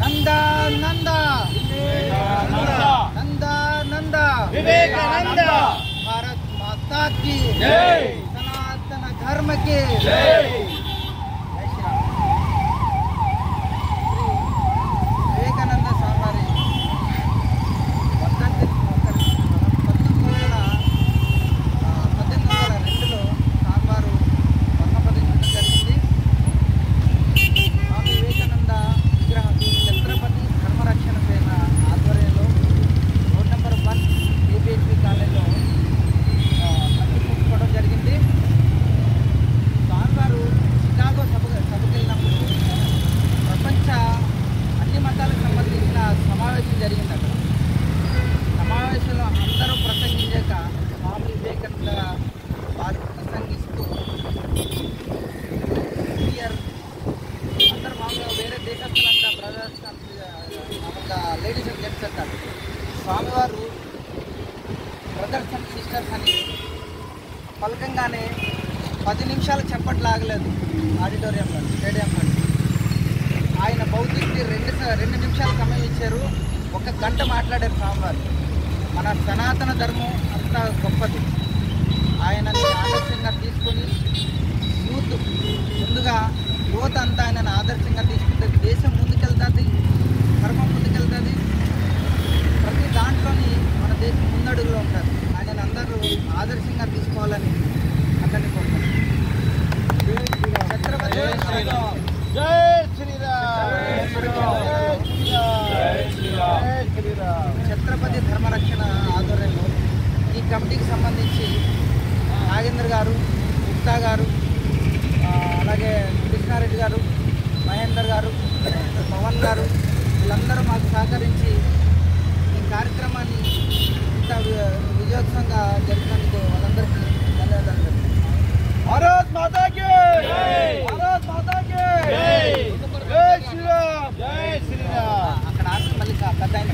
నందా నందా నందా నందా వివేకానంద భారత్ మాతా की జై सनातन धर्म की జై వివేకానంద స్వామి వర్ధంతి 1802లో స్వామివారు వర్ణపదించడం జరిగింది. స్వామి వివేకానంద విగ్రహం ఛత్రపతి ధర్మరక్షణ సేన ఆధ్వర్యంలో రోడ్ నెంబర్ 1 ఏపీహెచ్పీ కాలేజీలో ప్రతిష్ఠించుకోవడం జరిగింది. స్వామివారు చికాగో సభకు వెళ్ళినప్పుడు ప్రపంచ అన్ని మతాలకు సంబంధించిన సమావేశం జరిగింది. అక్కడ సమావేశంలో అందరూ ప్రసంగించాక స్వామి వివేకానంద వారు ప్రసంగిస్తూ అందరూ మామూలుగా వేరే దేశస్తులంతా బ్రదర్స్ మామూలుగా లేడీస్ అండ్ జెంట్స్ అంటారు. స్వామివారు బ్రదర్స్ అండ్ సిస్టర్స్ అని పలకంగానే 10 నిమిషాలు చెప్పట్లాగలేదు ఆడిటోరియంలో, స్టేడియంలో. ఆయన భౌతికి 2 నిమిషాలు సమయం ఇచ్చారు. 1 గంట మాట్లాడారు స్వామివారు. మన సనాతన ధర్మం అంత గొప్పది. ఆయనని ఆదర్శంగా తీసుకొని ముందుగా యువత అంతా ఆయనను ఆదర్శంగా తీసుకుంటే దేశం ముందుకెళ్తుంది, ధర్మం ముందుకెళ్తుంది. ప్రతి దాంట్లోని మన దేశం ముందడుగులో ఉంటుంది. ఆయనను అందరూ ఆదర్శంగా తీసుకోవాలని అందరినీ కోరుకుంటున్నాను. ఛత్రపతి జై శ్రీరామ్ ఛత్రపతి ధర్మరక్షణ ఆధ్వర్యంలో ఈ కమిటీకి సంబంధించి నాగేంద్ర గారు, గుప్తా గారు, అలాగే కృష్ణారెడ్డి గారు, మహేందర్ గారు, పవన్ గారు వీళ్ళందరూ మాకు సహకరించి ఈ కార్యక్రమాన్ని ఇంత విజయోత్సవంగా జరిపినందుకు వాళ్ళందరికీ ధన్యవాదాలు. భారత్ మాతా కి భారత్ మాతా కి జై జై శ్రీరామ్ జై శ్రీరామ్. అక్కడ ఆపి మళ్ళీ పెద్ద ఆయన